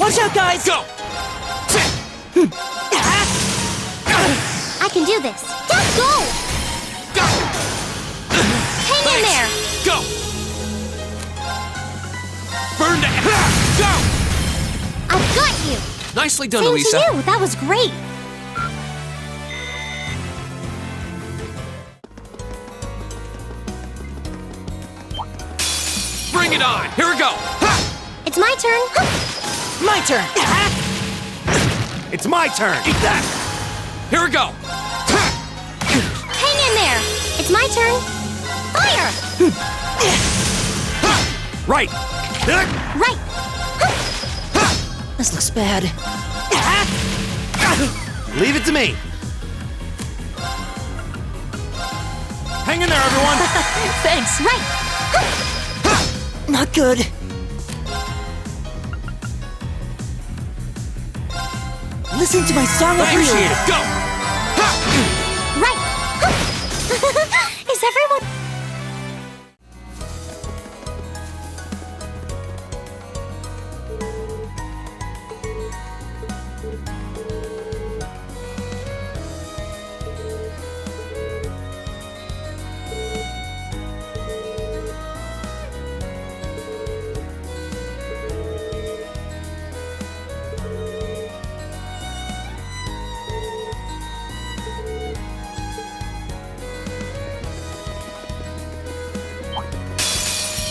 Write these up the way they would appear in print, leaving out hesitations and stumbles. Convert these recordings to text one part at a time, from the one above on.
Watch out, guys! Go! I can do this. Just go! Go! Hang in there! Go! Burn to... Go! I've got you! Nicely done, Same Elisa. to you. That was great. Bring it on! Here we go! It's my turn. My turn! It's my turn! Eat that! Here we go! Hang in there. It's my turn. Fire! Right! Right. This looks bad. Leave it to me! Hang in there, everyone! Thanks. Right. Not good. Listen to my song of Appreciate freedom. it! Go! Right. Is everyone...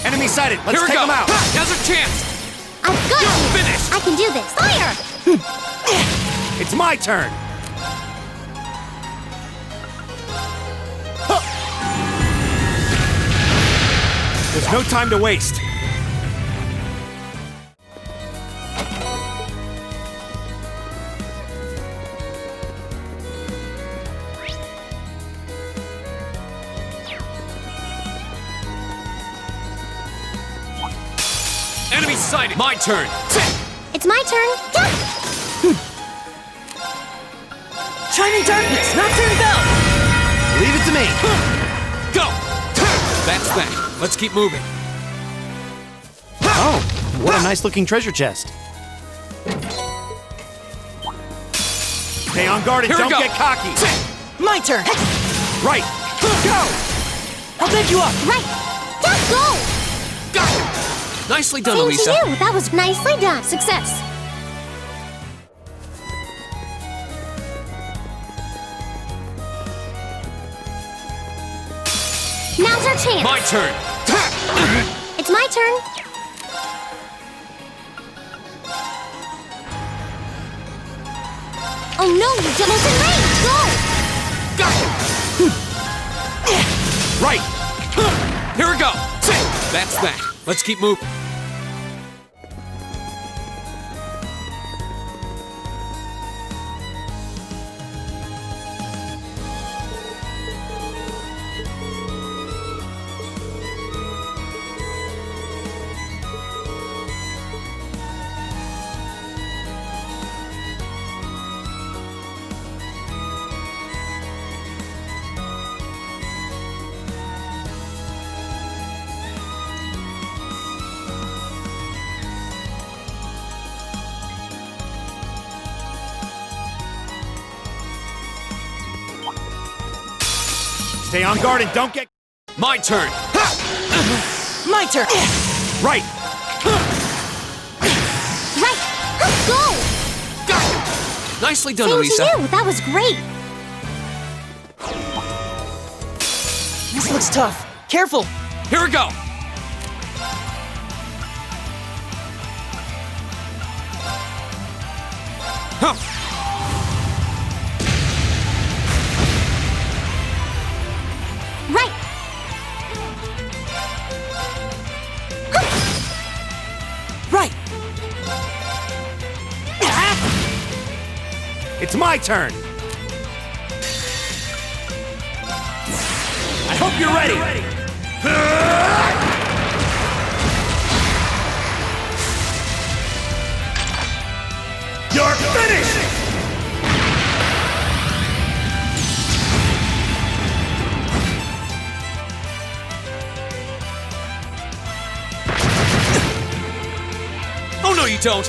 Enemy sighted! Let's Here we take go! them out! Now's our chance! I've got you! Finish! I can do this. Fire! It's my turn! There's no time to waste. Enemy sighted! My turn! It's my turn. Shining darkness! Nocturne bell! Leave it to me! Go! That's that. Let's keep moving. Oh, what a nice looking treasure chest. Stay on guard and Here we don't go. get cocky! My turn! Right! Go! I'll pick you up! Right. Just go! Go! Nicely done, Same Elisa. to you. That was nicely done. Success. Now's our chance. My turn! It's my turn. Oh no, you doubled in range. Go! Go! Right! Here we go! That's that. Let's keep moving. Stay on guard and don't get... My turn! My turn! Right! Right. Go! Go! Nicely done, Same Elisa. to you. That was great. This looks tough. Careful! Here we go! Huh. Right. Right! It's my turn! I hope you're ready! You're finished! Oh, no, you don't!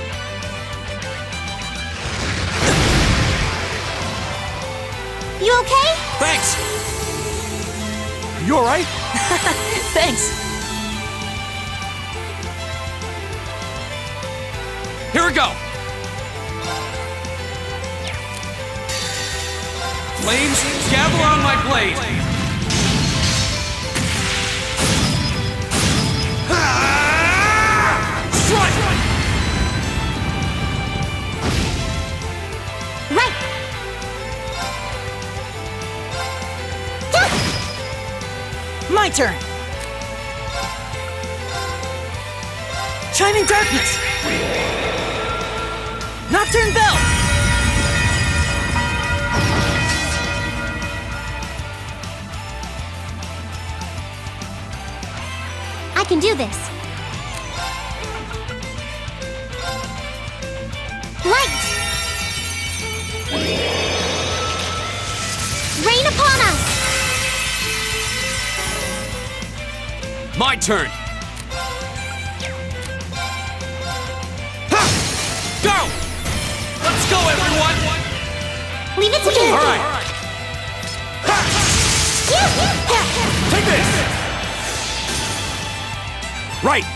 You okay? Thanks! You alright? Thanks. Here we go! Flames, gather on my blade! Strike! Right! My turn. Shining darkness. Nocturne bell. I can do this. Light! Rain upon us! My turn! Ha! Go! Let's go, everyone! Leave it to me! Alright! Take this! Right!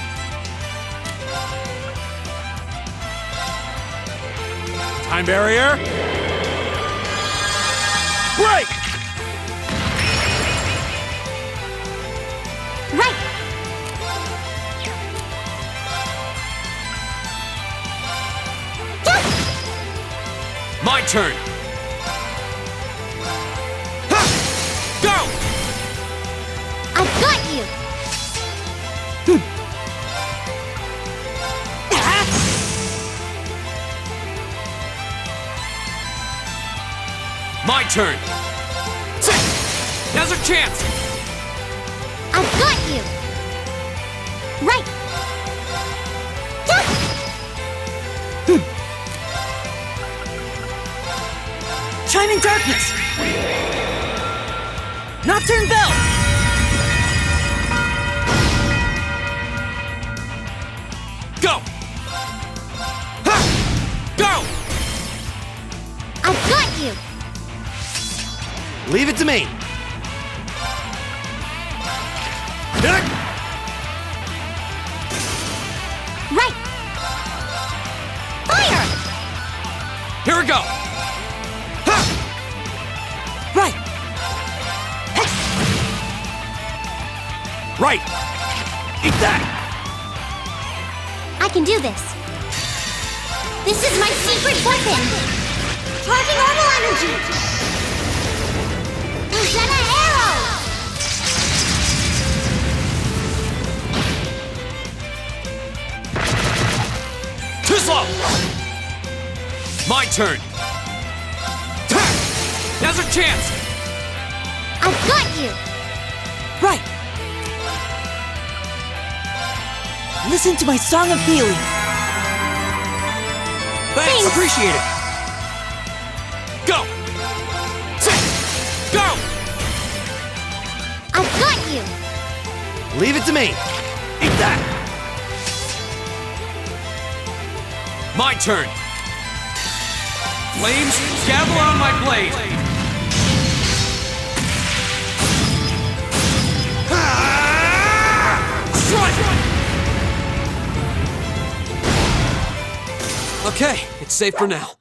Time barrier! Break! Right! My turn! Ha! Go! I've got you! My turn! Now's our chance! I've got you! Right! Shining darkness. Nocturne bell. Go! Ha! Go! I've got you! Leave it to me! Right! Fire! Here we go! Ha! Right. Right! Eat that! I can do this. This is my secret weapon! Charging orbital energy! Present arrow! Too slow! My turn! Ha! Now's our chance! I've got you! Right. Listen to my song of healing. Thanks! Thanks. Appreciate it! Go! Sit! Go! I've got you! Leave it to me! Eat that! My turn! Flames, gather on my blade! Strike! Okay, it's safe for now.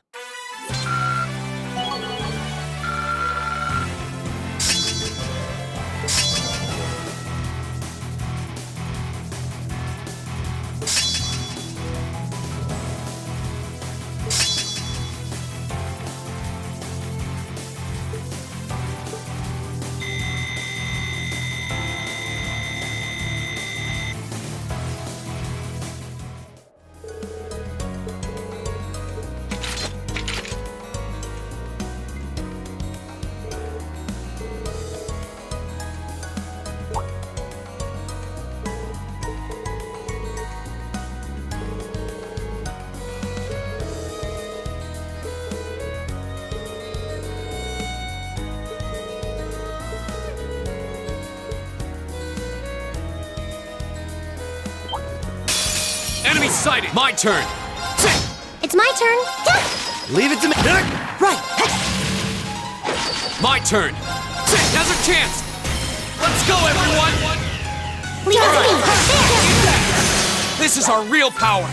Enemy sighted! My turn! Sit! It's my turn! Leave it to me! Right. My turn. Now's our chance. Let's go, everyone. Leave it to me. There. This is our real power.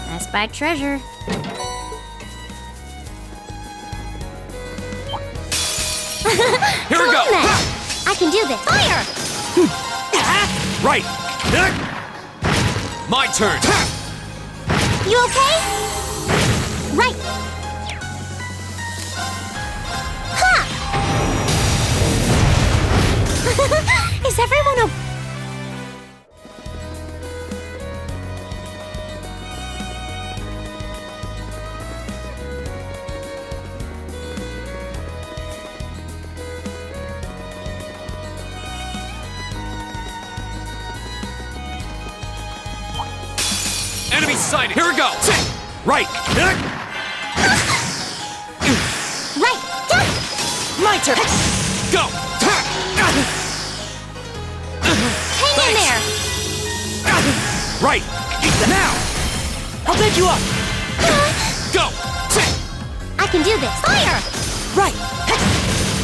I spy treasure. Here we go. Come on, then. I can do this. Fire! Right. My turn. You okay? Right. Ha! Is everyone okay? Enemy sighted. Here we go. Right. Right. My turn. Go. Hang in there. Right. Now. I'll pick you up. Go. I can do this. Fire! Right.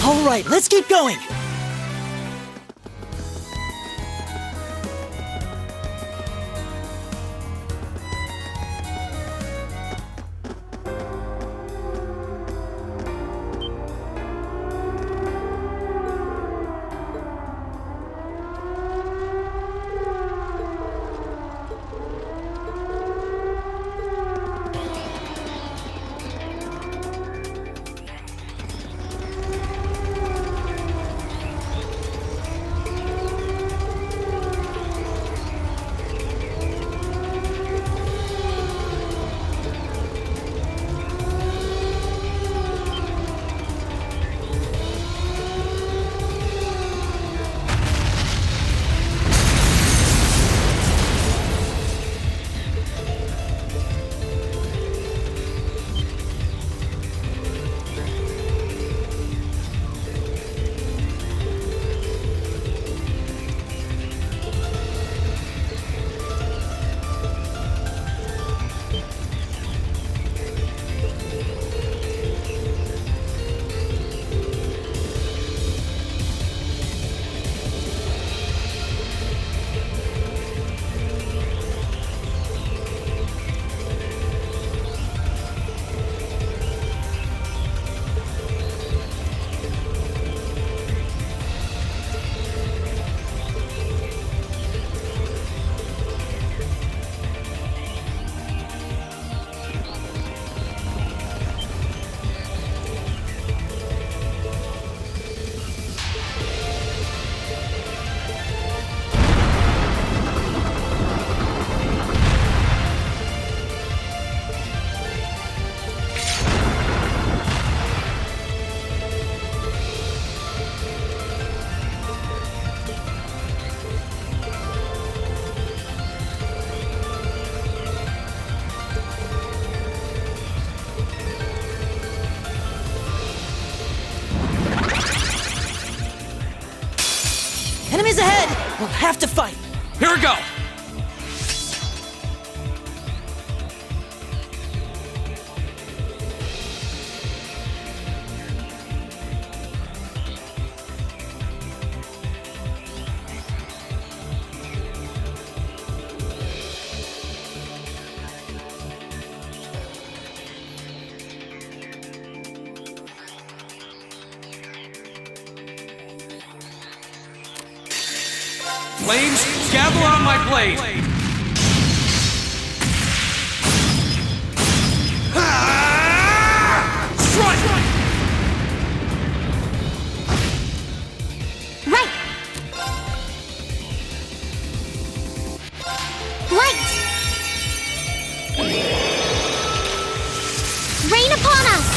All right, let's keep going. Enemies ahead! We'll have to fight. Here we go. Flames, gather on my blade. Strike! Right. Light. Rain upon us.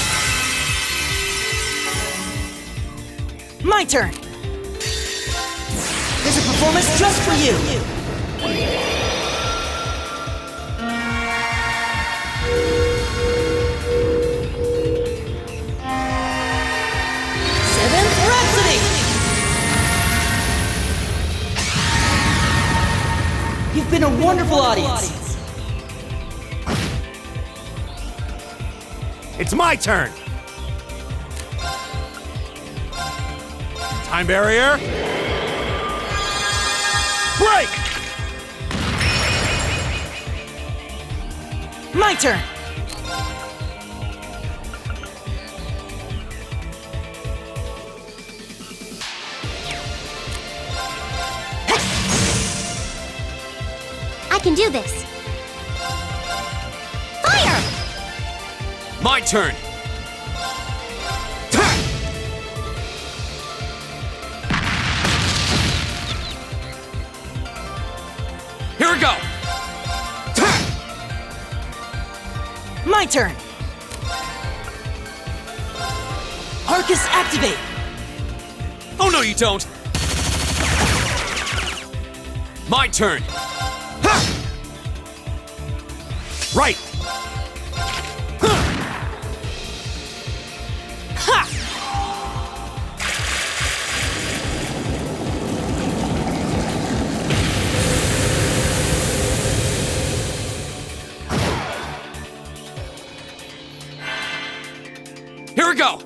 My turn. There's a performance just for you. Seventh Rhapsody. You've been a wonderful audience. It's my turn. Time barrier. Break! My turn. I can do this. Fire! My turn. Here we go. My turn. Arcus activate. Oh, no, you don't. My turn. Right! Ha! Here we go.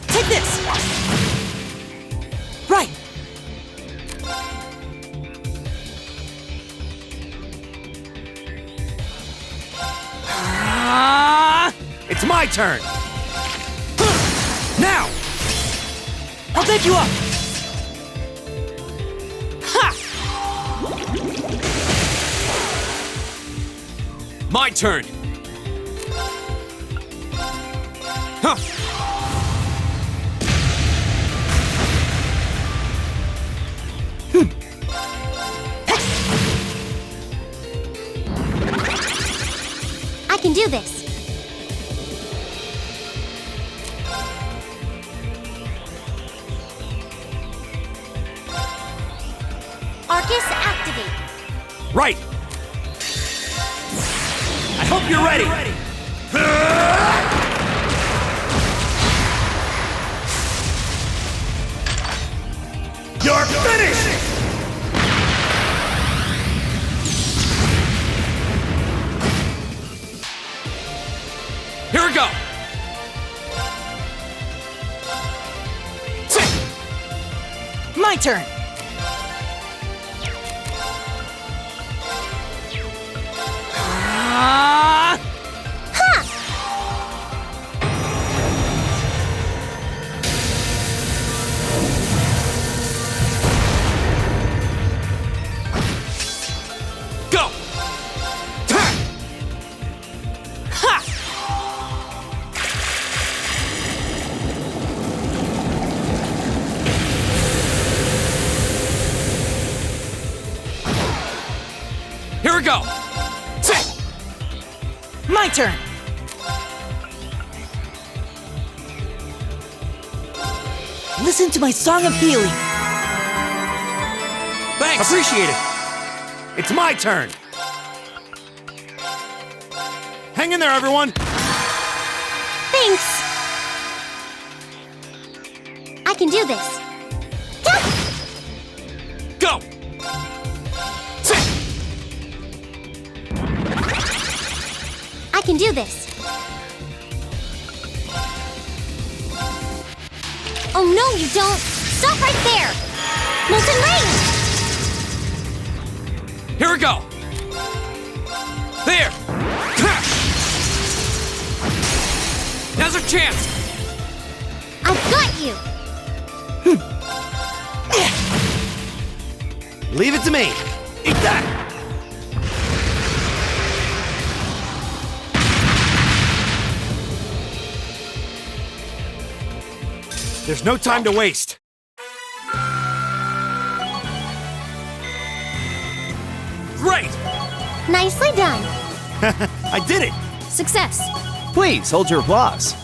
Take this. Right. It's my turn! Now! I'll pick you up. Ha! My turn. Huh. I can do this. Arcus activate. Right! I hope you're ready! You're finished! Here we go. My turn. Go. Ha! Here we go. My turn. Listen to my song of healing. Thanks. Appreciate it! It's my turn! Hang in there, everyone! Thanks. I can do this. Go. I can do this. Oh no, you don't! Stop right there! Molten Rain! Here we go. There. Now's our chance. I've got you! Leave it to me! Eat that! There's no time to waste! Great. Nicely done. I did it! Success. Please hold your applause.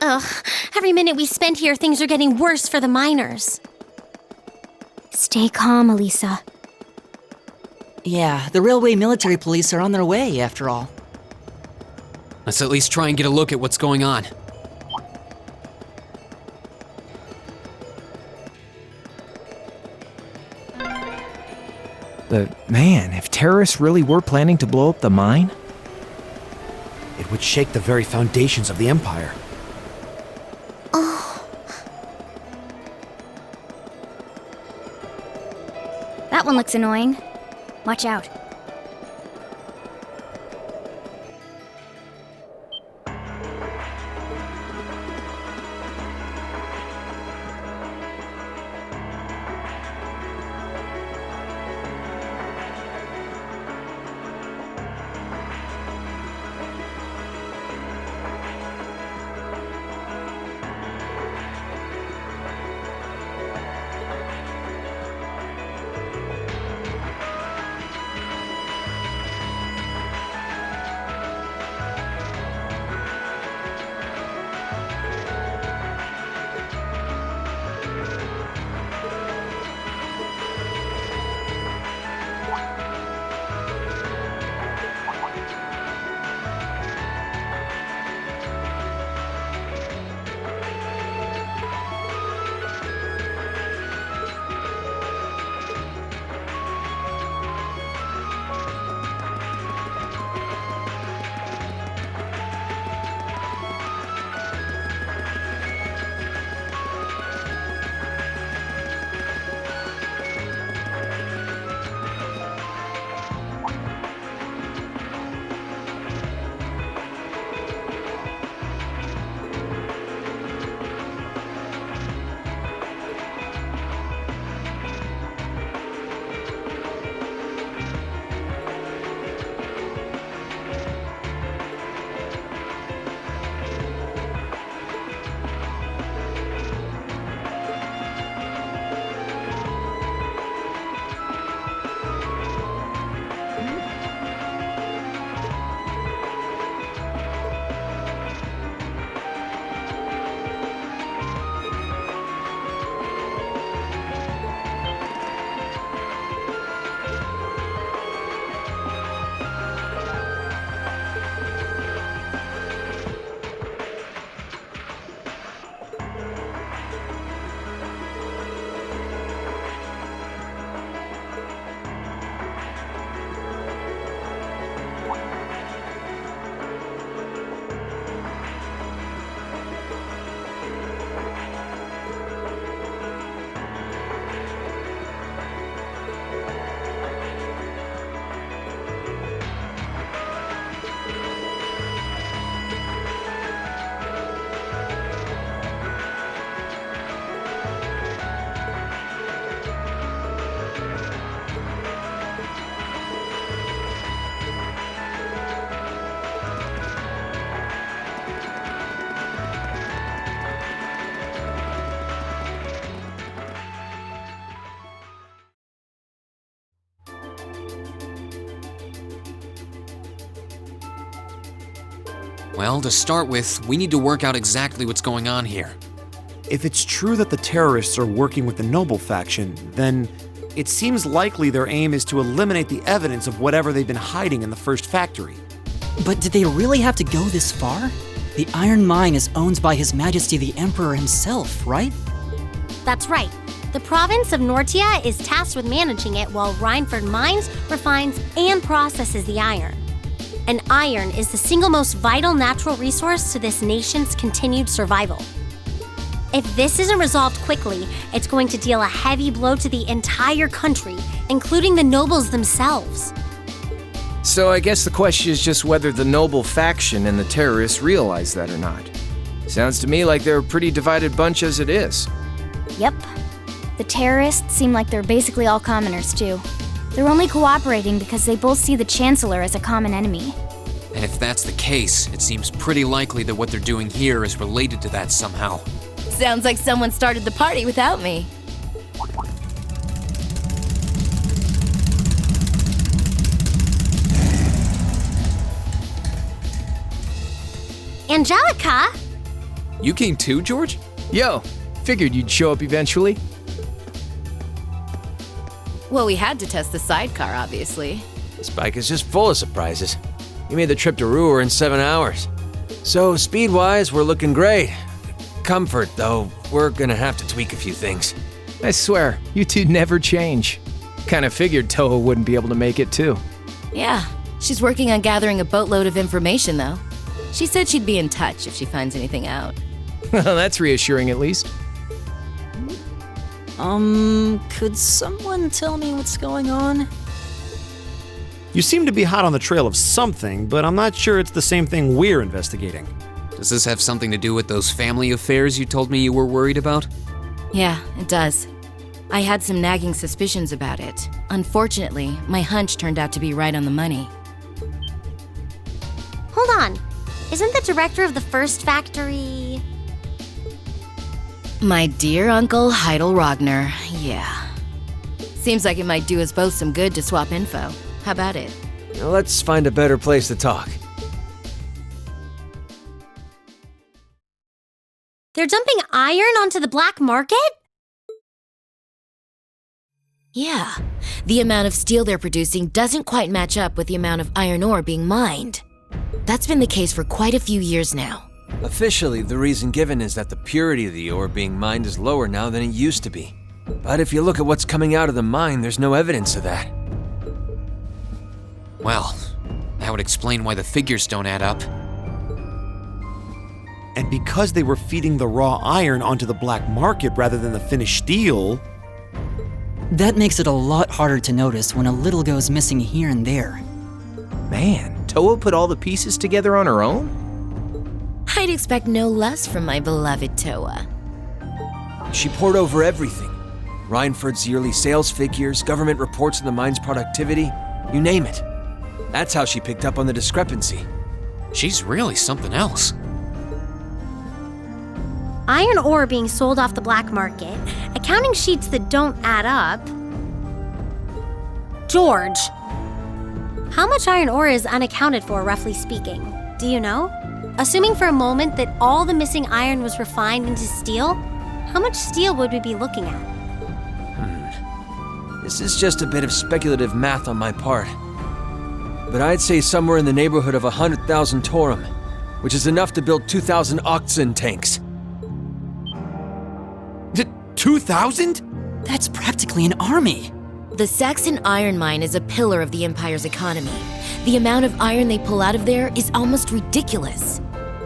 Ugh, every minute we spend here, things are getting worse for the miners. Stay calm, Elisa. Yeah, the railway military police are on their way, after all. Let's at least try and get a look at what's going on. But man, if terrorists really were planning to blow up the mine, It would shake the very foundations of the Empire. That one looks annoying. Watch out. Well, to start with, we need to work out exactly what's going on here. If it's true that the terrorists are working with the Noble faction, then it seems likely their aim is to eliminate the evidence of whatever they've been hiding in the first factory. But did they really have to go this far? The iron mine is owned by His Majesty the Emperor himself, right? That's right. The province of Nortia is tasked with managing it while Rhineford mines, refines, and processes the iron. And iron is the single most vital natural resource to this nation's continued survival. If this isn't resolved quickly, it's going to deal a heavy blow to the entire country, including the nobles themselves. So I guess the question is just whether the Noble faction and the terrorists realize that or not. Sounds to me like they're a pretty divided bunch as it is. Yep. The terrorists seem like they're basically all commoners, too. They're only cooperating because they both see the Chancellor as a common enemy. And if that's the case, it seems pretty likely that what they're doing here is related to that somehow. Sounds like someone started the party without me. Angelica? You came too, George? Yo, figured you'd show up eventually. Well, we had to test the sidecar, obviously. This bike is just full of surprises. You made the trip to Ruhr in 7 hours. So, speed-wise, we're looking great. Comfort, though, we're gonna have to tweak a few things. I swear, you two never change. Kinda figured Toa wouldn't be able to make it too. Yeah, she's working on gathering a boatload of information, though. She said she'd be in touch if she finds anything out. Well, that's reassuring at least. Could someone tell me what's going on? You seem to be hot on the trail of something, but I'm not sure it's the same thing we're investigating. Does this have something to do with those family affairs you told me you were worried about? Yeah, it does. I had some nagging suspicions about it. Unfortunately, my hunch turned out to be right on the money. Hold on. Isn't the director of the first factory... My dear Uncle Heidel Rogner, yeah. Seems like it might do us both some good to swap info. How about it? Now let's find a better place to talk. They're dumping iron onto the black market? Yeah. The amount of steel they're producing doesn't quite match up with the amount of iron ore being mined. That's been the case for quite a few years now. Officially, the reason given is that the purity of the ore being mined is lower now than it used to be. But if you look at what's coming out of the mine, there's no evidence of that. Well, that would explain why the figures don't add up. And because they were feeding the raw iron onto the black market rather than the finished steel... That makes it a lot harder to notice when a little goes missing here and there. Man, Toa put all the pieces together on her own? I'd expect no less from my beloved Toa. She poured over everything. Reinford's yearly sales figures, government reports on the mine's productivity, you name it. That's how she picked up on the discrepancy. She's really something else. Iron ore being sold off the black market, accounting sheets that don't add up. George, how much iron ore is unaccounted for, roughly speaking? Do you know? Assuming for a moment that all the missing iron was refined into steel, how much steel would we be looking at? This is just a bit of speculative math on my part. But I'd say somewhere in the neighborhood of 100,000 Torum, which is enough to build 2,000 oxen tanks. 2,000? That's practically an army. The Saxon iron mine is a pillar of the Empire's economy. The amount of iron they pull out of there is almost ridiculous.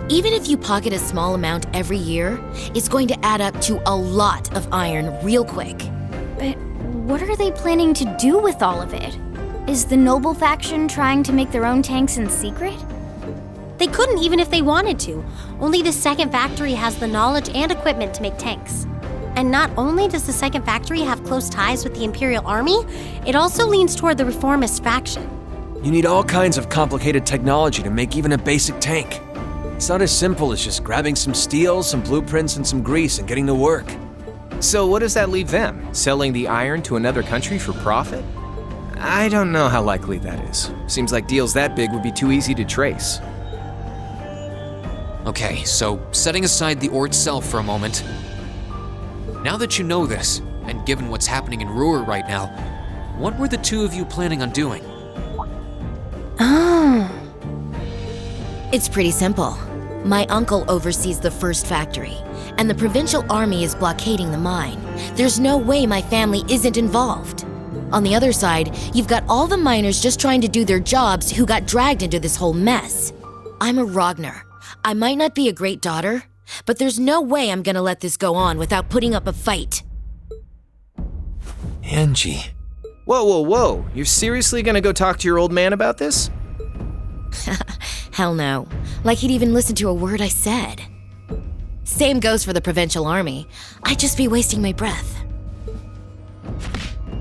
Even if you pocket a small amount every year, it's going to add up to a lot of iron real quick. But what are they planning to do with all of it? Is the noble faction trying to make their own tanks in secret? They couldn't even if they wanted to. Only the second factory has the knowledge and equipment to make tanks. And not only does the second factory have close ties with the Imperial Army, it also leans toward the reformist faction. You need all kinds of complicated technology to make even a basic tank. It's not as simple as just grabbing some steel, some blueprints, and some grease and getting to work. So what does that leave them? Selling the iron to another country for profit? I don't know how likely that is. Seems like deals that big would be too easy to trace. Okay, so setting aside the ore itself for a moment. Now that you know this, and given what's happening in Ruhr right now, what were the two of you planning on doing? It's pretty simple. My uncle oversees the first factory, and the provincial army is blockading the mine. There's no way my family isn't involved. On the other side, you've got all the miners just trying to do their jobs who got dragged into this whole mess. I'm a Rogner. I might not be a great daughter, but there's no way I'm gonna let this go on without putting up a fight. Angie. Whoa, whoa, whoa. You're seriously gonna go talk to your old man about this? Hell no. Like he'd even listen to a word I said. Same goes for the provincial army. I'd just be wasting my breath.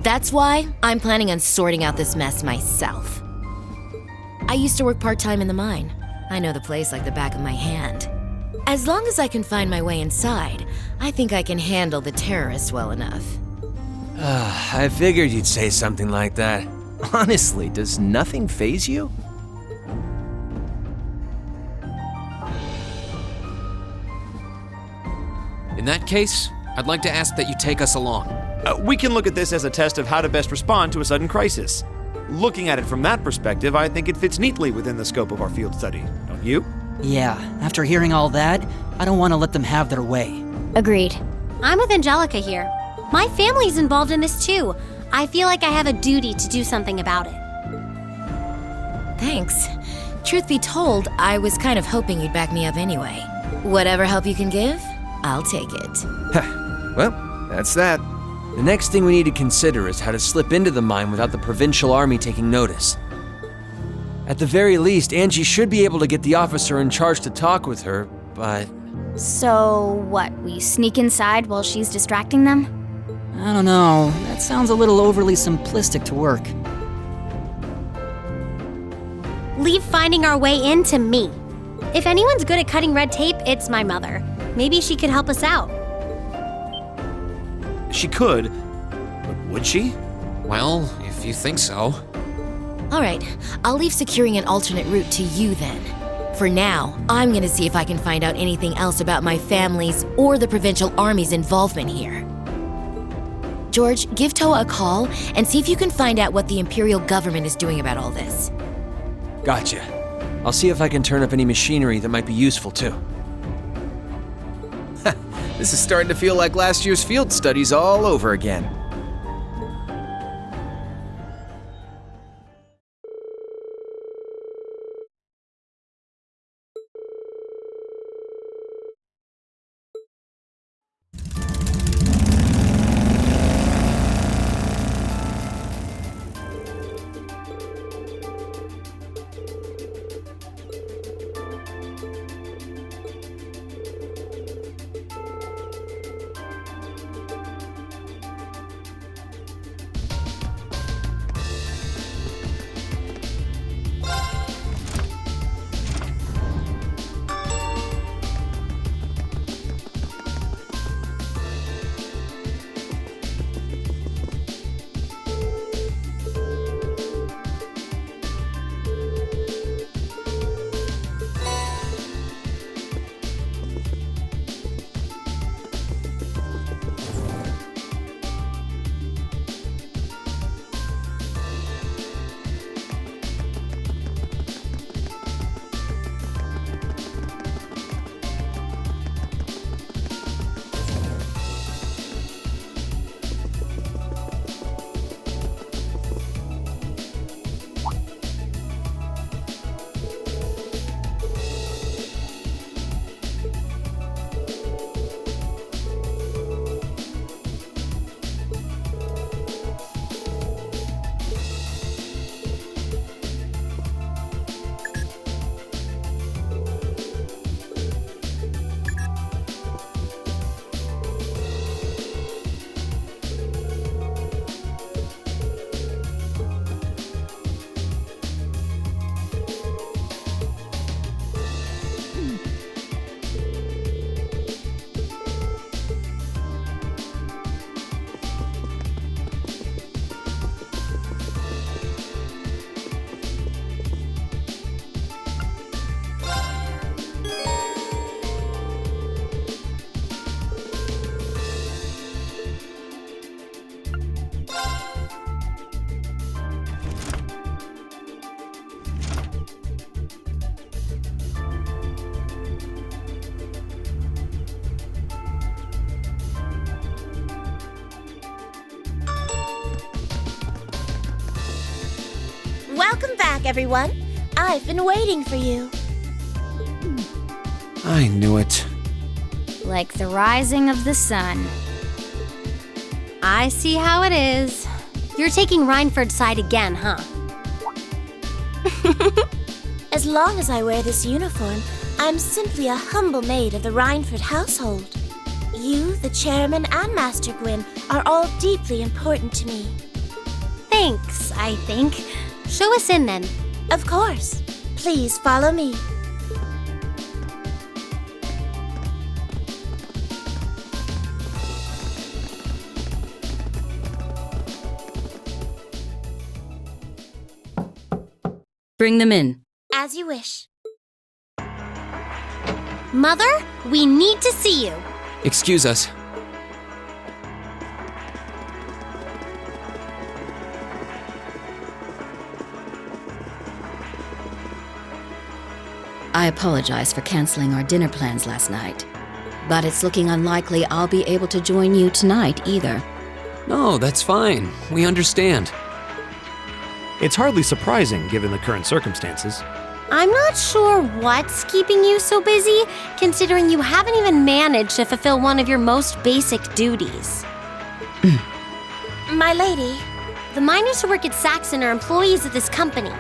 That's why I'm planning on sorting out this mess myself. I used to work part-time in the mine. I know the place like the back of my hand. As long as I can find my way inside, I think I can handle the terrorists well enough. I figured you'd say something like that. Honestly, does nothing faze you? that case, I'd like to ask that you take us along. We can look at this as a test of how to best respond to a sudden crisis. Looking at it from that perspective, I think it fits neatly within the scope of our field study, don't you? Yeah, after hearing all that, I don't want to let them have their way. Agreed. I'm with Angelica here. My family's involved in this too. I feel like I have a duty to do something about it. Thanks. Truth be told, I was kind of hoping you'd back me up anyway. Whatever help you can give, I'll take it. Well, that's that. The next thing we need to consider is how to slip into the mine without the provincial army taking notice. At the very least, Angie should be able to get the officer in charge to talk with her, but... So, what, we sneak inside while she's distracting them? I don't know, that sounds a little overly simplistic to work. Leave finding our way in to me. If anyone's good at cutting red tape, it's my mother. Maybe she could help us out. She could, but would she? Well, if you think so. All right, I'll leave securing an alternate route to you then. For now, I'm gonna see if I can find out anything else about my family's or the provincial army's involvement here. George, give Toa a call and see if you can find out what the Imperial government is doing about all this. Gotcha. I'll see if I can turn up any machinery that might be useful too. This is starting to feel like last year's field studies all over again. Welcome back, everyone. I've been waiting for you. I knew it. Like the rising of the sun. I see how it is. You're taking Reinford's side again, huh? As long as I wear this uniform, I'm simply a humble maid of the Reinford household. You, the chairman, and Master Gwyn are all deeply important to me. Thanks, I think. Show us in then. Of course. Please follow me. Bring them in. As you wish. Mother, we need to see you. Excuse us. I apologize for canceling our dinner plans last night, but it's looking unlikely I'll be able to join you tonight either. No, that's fine. We understand. It's hardly surprising given the current circumstances. I'm not sure what's keeping you so busy, considering you haven't even managed to fulfill one of your most basic duties. My lady, The miners who work at Saxon are employees of this company.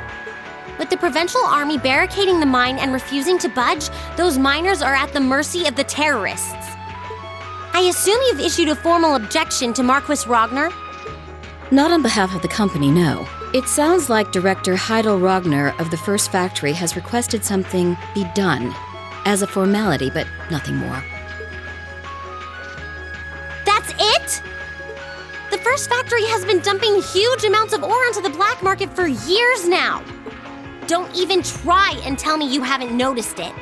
With the Provincial Army barricading the mine and refusing to budge, those miners are at the mercy of the terrorists. I assume you've issued a formal objection to Marquis Ragnar? Not on behalf of the company, no. It sounds like Director Heidel Ragnar of the First Factory has requested something be done as a formality, but nothing more. That's it? The First Factory has been dumping huge amounts of ore onto the black market for years now. Don't even try and tell me you haven't noticed it.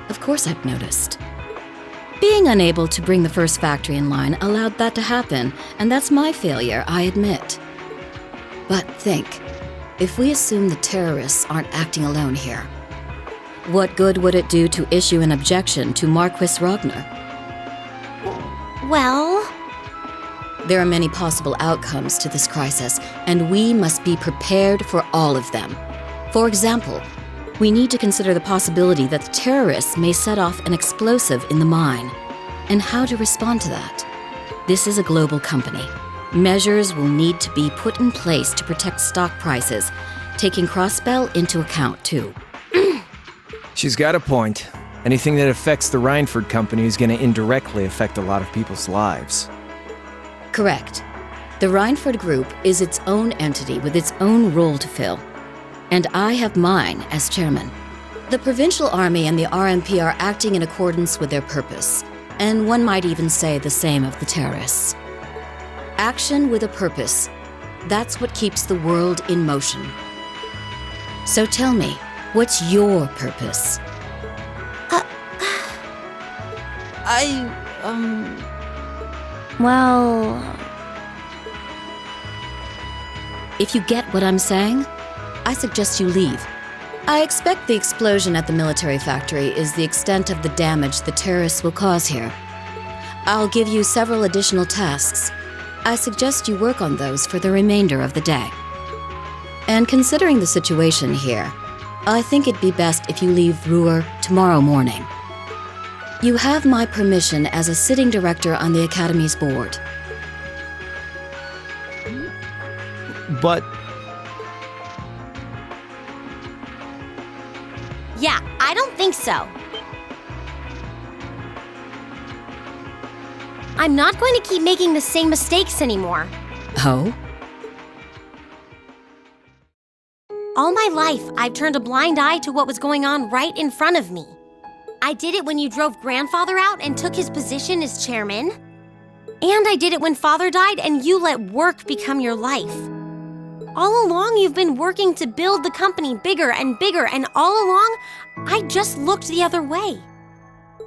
Of course I've noticed. Being unable to bring the First Factory in line allowed that to happen, and that's my failure, I admit. But think, if we assume the terrorists aren't acting alone here, what good would it do to issue an objection to Marquis Ragnar? Well, there are many possible outcomes to this crisis, and we must be prepared for all of them. For example, we need to consider the possibility that the terrorists may set off an explosive in the mine, and how to respond to that. This is a global company. Measures will need to be put in place to protect stock prices, taking Crossbell into account too. She's got a point. Anything that affects the Reinford Company is going to indirectly affect a lot of people's lives. Correct. The Reinford Group is its own entity with its own role to fill. And I have mine as chairman. The Provincial Army and the RMP are acting in accordance with their purpose, and one might even say the same of the terrorists. Action with a purpose, that's what keeps the world in motion. So tell me, what's your purpose? Well... If you get what I'm saying, I suggest you leave. I expect the explosion at the military factory is the extent of the damage the terrorists will cause here. I'll give you several additional tasks. I suggest you work on those for the remainder of the day. And considering the situation here, I think it'd be best if you leave Ruhr tomorrow morning. You have my permission as a sitting director on the Academy's board. But Yeah, I don't think so. I'm not going to keep making the same mistakes anymore. Oh? All my life, I've turned a blind eye to what was going on right in front of me. I did it when you drove Grandfather out and took his position as chairman. And I did it when Father died and you let work become your life. All along, you've been working to build the company bigger, and all along, I just looked the other way.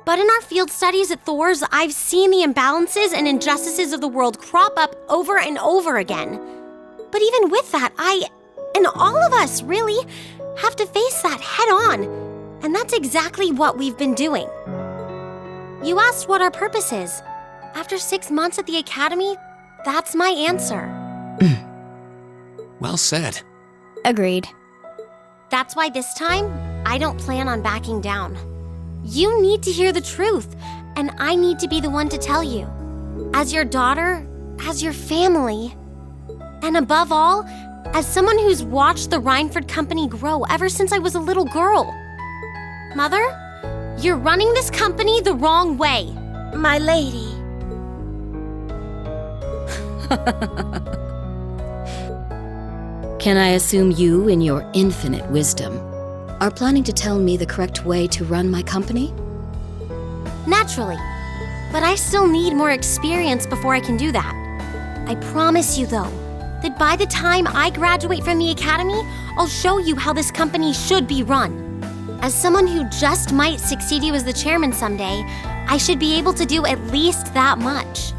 But in our field studies at Thor's, I've seen the imbalances and injustices of the world crop up over and over again. But even with that, I, and all of us, really, have to face that head on. And that's exactly what we've been doing. You asked what our purpose is. After 6 months at the Academy, that's my answer. Well said. Agreed. That's why this time, I don't plan on backing down. You need to hear the truth, and I need to be the one to tell you. As your daughter, as your family, and above all, as someone who's watched the Reinford Company grow ever since I was a little girl. Mother, you're running this company the wrong way. My lady. Can I assume you, in your infinite wisdom, are planning to tell me the correct way to run my company? Naturally. But I still need more experience before I can do that. I promise you, though, that by the time I graduate from the Academy, I'll show you how this company should be run. As someone who just might succeed you as the chairman someday, I should be able to do at least that much.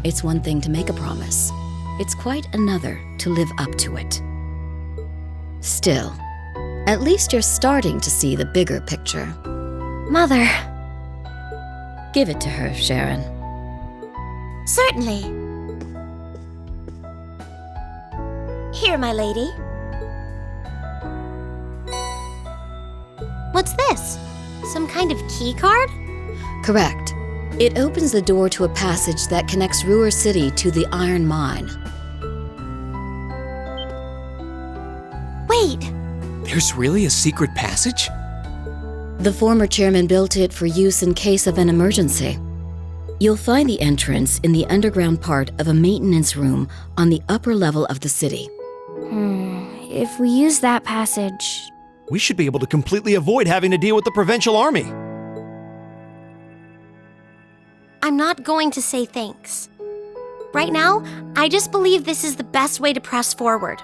It's one thing to make a promise. It's quite another to live up to it. Still, at least you're starting to see the bigger picture. Mother. Give it to her, Sharon. Certainly. Here, my lady. What's this? Some kind of key card? Correct. It opens the door to a passage that connects Ruhr City to the iron mine. Wait! There's really a secret passage? The former chairman built it for use in case of an emergency. You'll find the entrance in the underground part of a maintenance room on the upper level of the city. If we use that passage... We should be able to completely avoid having to deal with the Provincial Army. I'm not going to say thanks. Right now, I just believe this is the best way to press forward.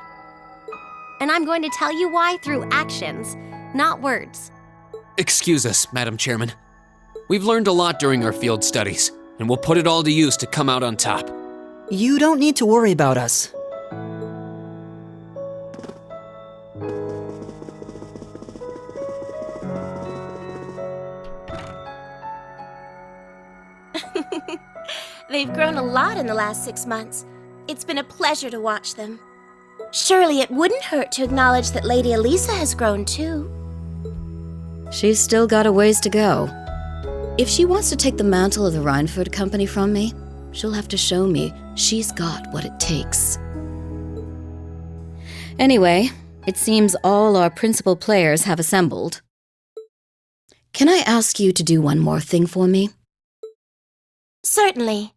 And I'm going to tell you why through actions, not words. Excuse us, Madam Chairman. We've learned a lot during our field studies, and we'll put it all to use to come out on top. You don't need to worry about us. They've grown a lot in the last 6 months. It's been a pleasure to watch them. Surely it wouldn't hurt to acknowledge that Lady Elisa has grown too. She's still got a ways to go. If she wants to take the mantle of the Reinford Company from me, she'll have to show me she's got what it takes. Anyway, it seems all our principal players have assembled. Can I ask you to do one more thing for me? Certainly.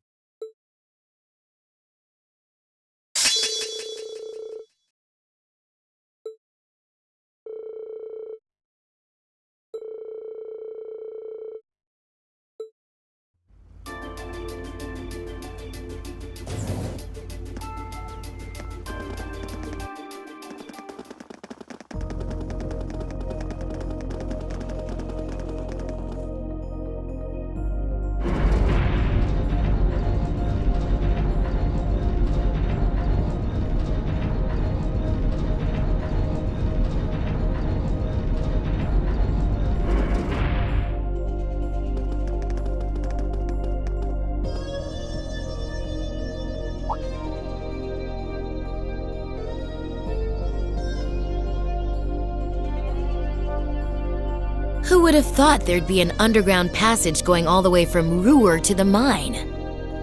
Who would have thought there'd be an underground passage going all the way from Ruhr to the mine?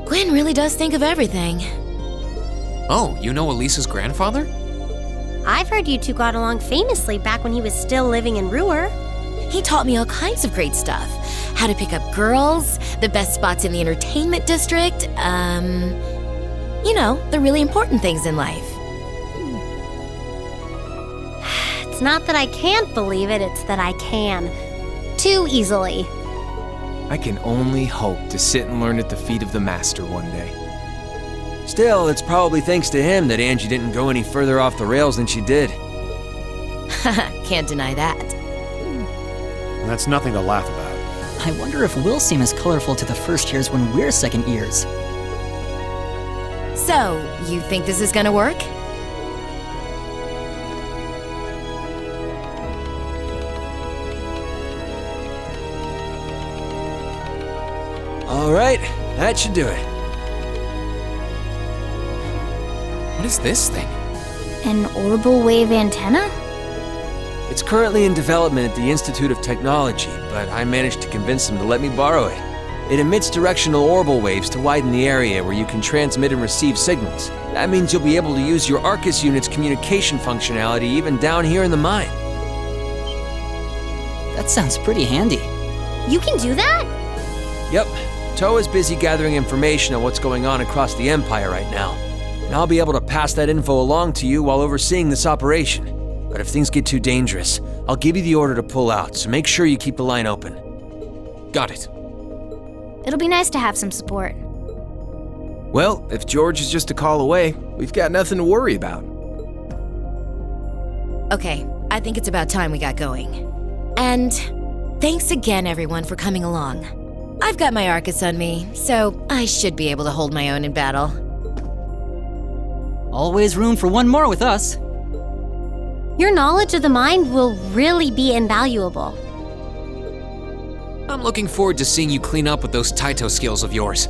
Gwen really does think of everything. Oh, you know Elisa's grandfather? I've heard you two got along famously back when he was still living in Ruhr. He taught me all kinds of great stuff. How to pick up girls, the best spots in the entertainment district, you know, the really important things in life. It's not that I can't believe it, it's that I can. Too easily. I can only hope to sit and learn at the feet of the master one day. Still, it's probably thanks to him that Angie didn't go any further off the rails than she did. Can't deny that. That's nothing to laugh about. I wonder if we'll seem as colorful to the first years when we're second years. So, you think this is gonna work? All right, that should do it. What is this thing? An orbital wave antenna? It's currently in development at the Institute of Technology, but I managed to convince them to let me borrow it. It emits directional orbital waves to widen the area where you can transmit and receive signals. That means you'll be able to use your Arcus unit's communication functionality even down here in the mine. That sounds pretty handy. You can do that? Yep, Toa's busy gathering information on what's going on across the Empire right now. And I'll be able to pass that info along to you while overseeing this operation. But if things get too dangerous, I'll give you the order to pull out, so make sure you keep the line open. Got it. It'll be nice to have some support. Well, if George is just a call away, we've got nothing to worry about. Okay, I think it's about time we got going. And thanks again, everyone, for coming along. I've got my Arcus on me, so I should be able to hold my own in battle. Always room for one more with us. Your knowledge of the mind will really be invaluable. I'm looking forward to seeing you clean up with those Taito skills of yours.